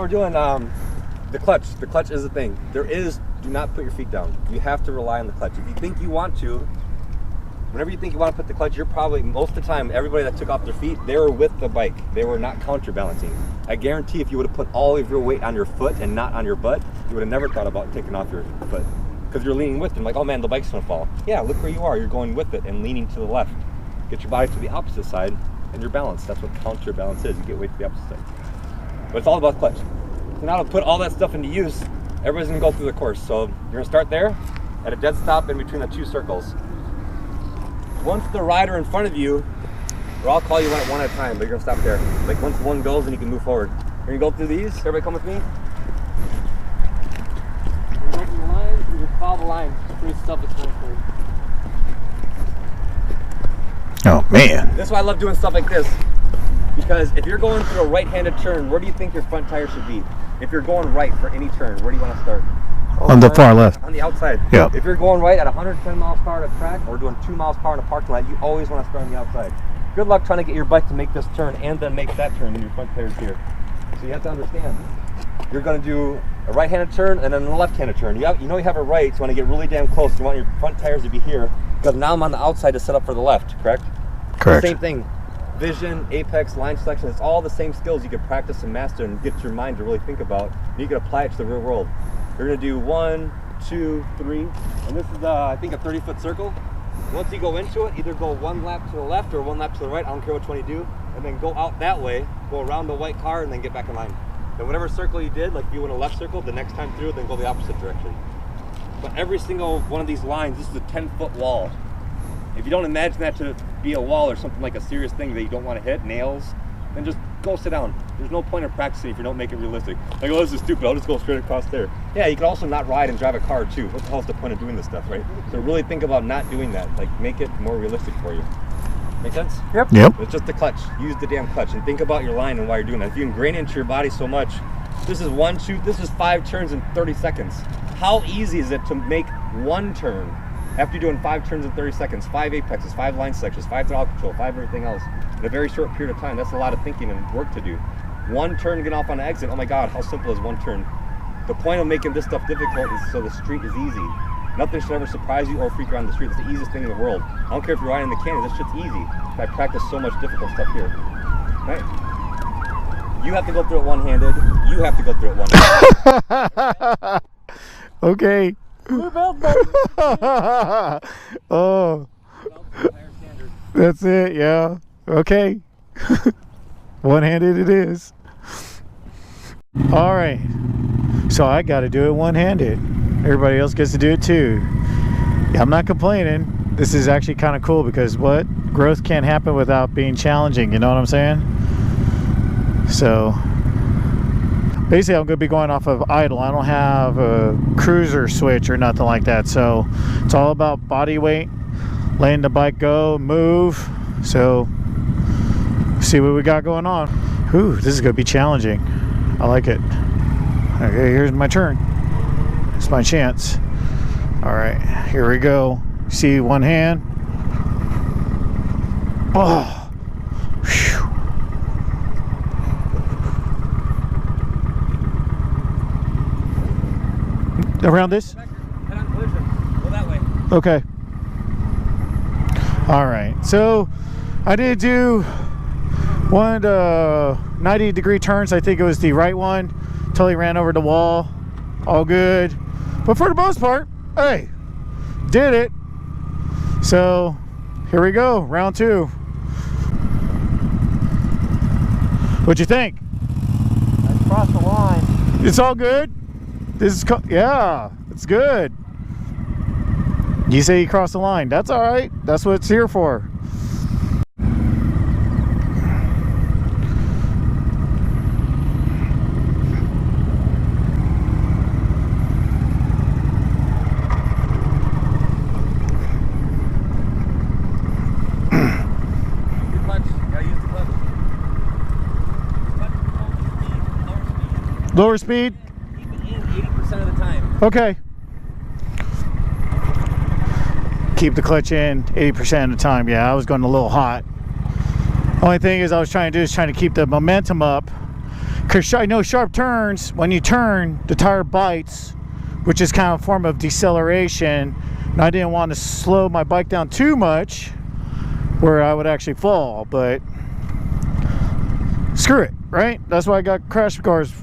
we're doing the clutch. The clutch is the thing. Do not put your feet down. You have to rely on the clutch. If you think you want to, whenever you think you want to put the clutch, you're probably, most of the time, everybody that took off their feet, they were with the bike. They were not counterbalancing. I guarantee if you would have put all of your weight on your foot and not on your butt, you would have never thought about taking off your foot. Because you're leaning with it. Like, oh man, the bike's gonna fall. Yeah, look where you are. You're going with it and leaning to the left. Get your body to the opposite side and you're balanced. That's what counterbalance is. You get weight to the opposite side. But it's all about clutch. So now to put all that stuff into use, everybody's gonna go through the course. So you're gonna start there at a dead stop in between the two circles. Once the rider in front of you, or I'll call you one at a time, but you're gonna stop there. Like once one goes, then you can move forward. You're gonna go through these. Everybody come with me. You're gonna go through the line, you just follow the line. It's pretty self-explanatory. Oh man. That's why I love doing stuff like this. Because if you're going through a right-handed turn, where do you think your front tire should be? If you're going right for any turn, where do you want to start? On the far left. On the outside. Yeah. If you're going right at 110 miles per hour at a track, or doing 2 miles per hour in a parking lot, you always want to start on the outside. Good luck trying to get your bike to make this turn and then make that turn when your front tire's here. So you have to understand, you're going to do a right-handed turn and then a left-handed turn. You know you have a right, so you want to get really damn close. You want your front tires to be here, because now I'm on the outside to set up for the left, correct? Correct. Same thing. Vision, apex, line selection, it's all the same skills you can practice and master and get your mind to really think about. And you can apply it to the real world. You're going to do 1, 2, 3, and this is I think a 30-foot circle. Once you go into it, either go 1 lap to the left or 1 lap to the right, I don't care which one you do, and then go out that way, go around the white car, and then get back in line. Then whatever circle you did, like if you went a left circle, the next time through, then go the opposite direction. But every single one of these lines, this is a 10-foot wall. If you don't imagine that to be a wall or something like a serious thing that you don't want to hit, nails, then just go sit down. There's no point in practicing if you don't make it realistic. Like, oh, this is stupid, I'll just go straight across there. Yeah, you can also not ride and drive a car too. What the hell is the point of doing this stuff, right? So really think about not doing that. Like, make it more realistic for you. Make sense? Yep. It's just the clutch. Use the damn clutch and think about your line and why you're doing that. If you ingrain it into your body so much, this is 1, 2, this is 5 turns in 30 seconds. How easy is it to make 1 turn after you're doing 5 turns in 30 seconds, 5 apexes, 5 line selections, 5 throttle control, 5 everything else in a very short period of time? That's a lot of thinking and work to do. 1 turn, get off on an exit. Oh my God, how simple is 1 turn? The point of making this stuff difficult is so the street is easy. Nothing should ever surprise you or freak you out on the street. It's the easiest thing in the world. I don't care if you're riding in the canyon, this shit's easy. I practice so much difficult stuff here. Right? You have to go through it one-handed. You have to go through it one-handed. Okay. Oh. That's it, yeah. Okay. One-handed it is. All right. So I got to do it one-handed. Everybody else gets to do it too. Yeah, I'm not complaining. This is actually kind of cool because growth can't happen without being challenging. You know what I'm saying? So basically, I'm going to be going off of idle. I don't have a cruiser switch or nothing like that. So it's all about body weight, letting the bike go, move. So see what we got going on. Ooh, this is going to be challenging. I like it. Okay, here's my turn. It's my chance. All right, here we go. See, one hand. Oh. Whew. Around this? Head on collision. Go that way. Okay. All right. So I did do one 90-degree turns. I think it was the right one. Totally ran over the wall. All good. But for the most part, hey, did it. So here we go. Round 2. What'd you think? I crossed the line. It's all good. This is yeah, it's good. You say you crossed the line. That's all right. That's what it's here for. Lower speed? Keep it in 80% of the time. Okay. Keep the clutch in 80% of the time. Yeah, I was going a little hot. Only thing is I was trying to do is trying to keep the momentum up Because I know sharp turns, when you turn, the tire bites, which is kind of a form of deceleration. And I didn't want to slow my bike down too much where I would actually fall, but screw it, right? That's what I got crash guards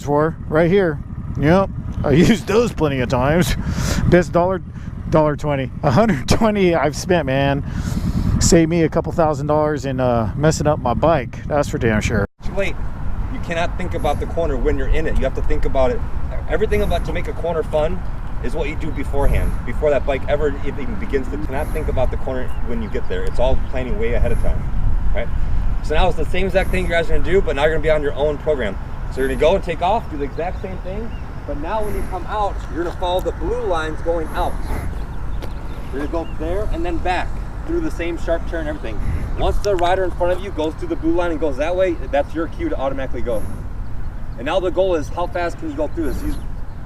for, right here. Yep, I used those plenty of times. Best $1.20, $120 I've spent, man. Saved me a couple $1,000s in messing up my bike. That's for damn sure. Too late. You cannot think about the corner when you're in it. You have to think about it. Everything about to make a corner fun is what you do beforehand, before that bike ever even begins to. Cannot think about the corner when you get there. It's all planning way ahead of time, right? So now it's the same exact thing you guys are gonna do, but now you're gonna be on your own program. So you're gonna go and take off, do the exact same thing, but now when you come out, you're gonna follow the blue lines going out. You're gonna go there and then back through the same sharp turn, everything. Once the rider in front of you goes through the blue line and goes that way, that's your cue to automatically go. And now the goal is, how fast can you go through this? Use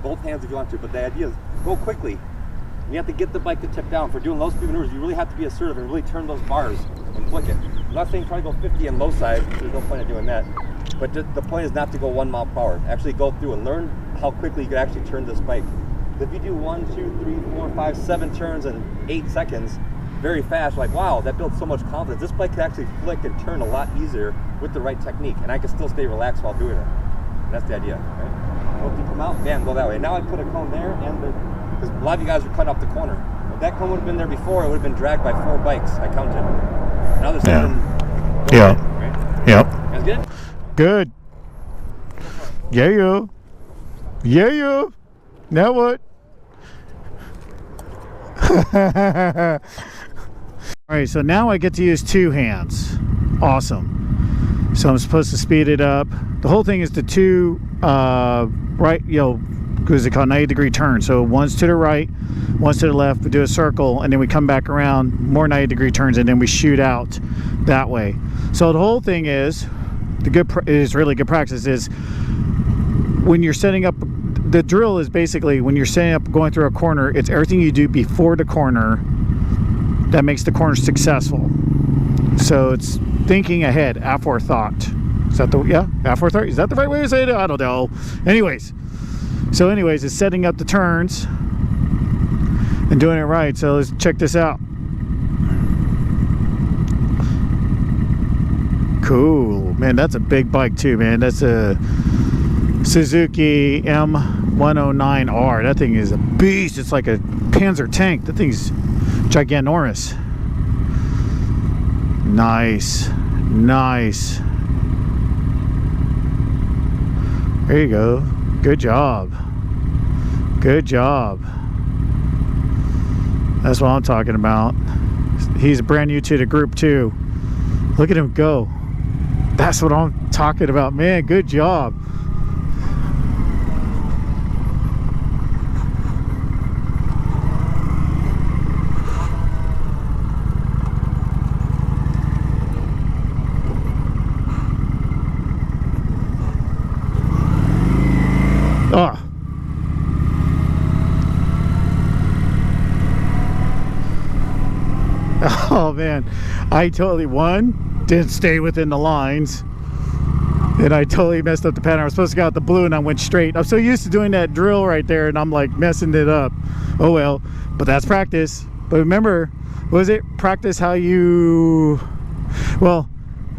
both hands if you want to, but the idea is go quickly. You have to get the bike to tip down. For doing low speed maneuvers, you really have to be assertive and really turn those bars and flick it. I'm not saying try to go 50 and low side, there's no point in doing that. But the point is not to go 1 mile per hour. Actually go through and learn how quickly you can actually turn this bike. If you do 1, 2, 3, 4, 5, 7 turns in 8 seconds, very fast, like, wow, that builds so much confidence. This bike can actually flick and turn a lot easier with the right technique, and I can still stay relaxed while doing it. And that's the idea, right? Once you come out, bam, go that way. Now I put a cone there, and because a lot of you guys are cutting off the corner. If that cone would have been there before, it would have been dragged by 4 bikes. I counted. Now there's 7. Yeah. Right? Yep. That's good? Good. Yeah, yo. Yeah, yo. Now what? Alright, so now I get to use 2 hands. Awesome. So I'm supposed to speed it up. The whole thing is the 2 right, because it's called 90-degree turn. So one's to the right, one's to the left. We do a circle, and then we come back around, more 90-degree turns, and then we shoot out that way. So the whole thing is, really good practice is when you're setting up. The drill is basically when you're setting up, going through a corner, it's everything you do before the corner that makes the corner successful. So it's thinking ahead, aforethought. Is that aforethought? Is that the right way to say it? I don't know. Anyways, it's setting up the turns and doing it right. So let's check this out. Cool, man. That's a big bike too, man. That's a Suzuki M109R. That thing is a beast. It's like a Panzer tank. That thing's giganormous. Nice. There you go. Good job. That's what I'm talking about. He's brand new to the group too. Look at him go. That's what I'm talking about, man. Good job. Oh man, I totally didn't stay within the lines, and I totally messed up the pattern. I was supposed to go out the blue and I went straight. I'm so used to doing that drill right there, and I'm like messing it up. Oh well, but that's practice. But remember, was it practice how you, well,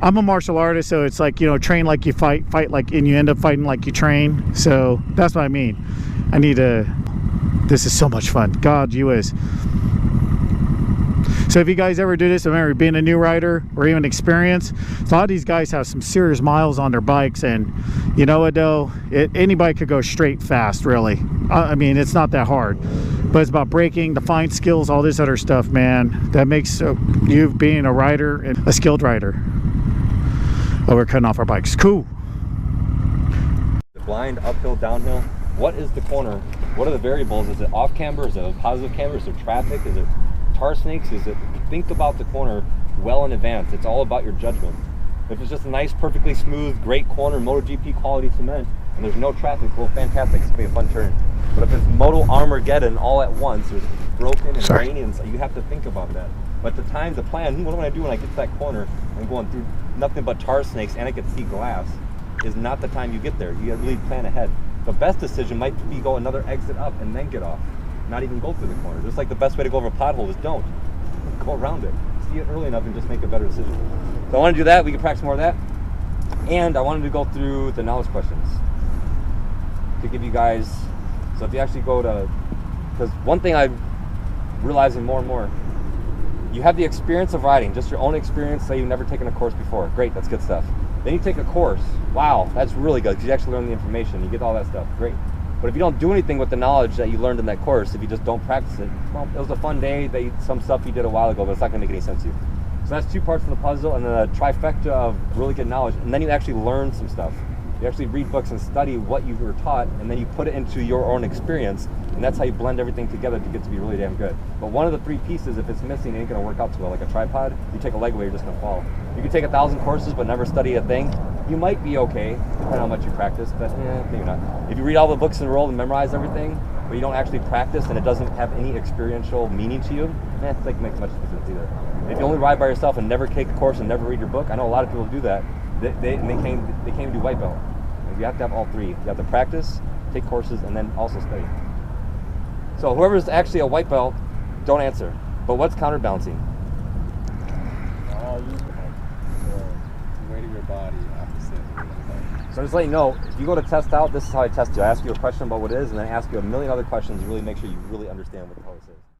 I'm a martial artist, so it's like, train like you fight like, and you end up fighting like you train. So that's what I mean. This is so much fun. God, you is. So if you guys ever do this, remember, being a new rider or even experienced, a lot of these guys have some serious miles on their bikes, and you know what though, anybody could go straight fast, really. I mean, it's not that hard, but it's about braking, the fine skills, all this other stuff, man, that makes you being a rider and a skilled rider. Oh, we're cutting off our bikes. Cool. Blind, uphill, downhill. What is the corner? What are the variables? Is it off camber? Is it a positive camber? Is there traffic? Is it tar snakes? Is it? Think about the corner well in advance. It's all about your judgment. If it's just a nice, perfectly smooth, great corner, MotoGP quality cement, and there's no traffic, well, fantastic, it's gonna be a fun turn. But if it's Moto Armageddon all at once, there's broken and raining, so you have to think about that. But the time, the plan, what am I gonna do when I get to that corner? I'm going through nothing but tar snakes, and I can see glass. is not the time you get there. You gotta really plan ahead. The best decision might be go another exit up and then get off. Not even go through the corner. Just like the best way to go over a pothole is don't. Go around it. See it early enough and just make a better decision. So I want to do that. We can practice more of that. And I wanted to go through the knowledge questions to give you guys, so if you actually go to, because one thing I'm realizing more and more, you have the experience of riding, just your own experience. Say you've never taken a course before. Great, that's good stuff. Then you take a course. Wow, that's really good because you actually learn the information. You get all that stuff. Great. But if you don't do anything with the knowledge that you learned in that course, if you just don't practice it, well, it was a fun day. Some stuff you did a while ago, but it's not going to make any sense to you. So that's two parts of the puzzle, and then a trifecta of really good knowledge. And then you actually learn some stuff. You actually read books and study what you were taught, and then you put it into your own experience, and that's how you blend everything together to get to be really damn good. But one of the three pieces, if it's missing, it ain't going to work out too well. Like a tripod, you take a leg away, you're just going to fall. You can take 1,000 courses but never study a thing. You might be okay, depending on how much you practice, but maybe not. If you read all the books in a row and memorize everything, but you don't actually practice and it doesn't have any experiential meaning to you, it doesn't make much difference either. If you only ride by yourself and never take a course and never read your book, I know a lot of people do that. They can't do white belt. You have to have all three. You have to practice, take courses, and then also study. So whoever's actually a white belt, don't answer. But what's counterbalancing? The weight of your body opposite. So I'm just letting you know, if you go to test out, this is how I test you. I ask you a question about what it is, and then I ask you a million other questions to really make sure you really understand what the hell this is.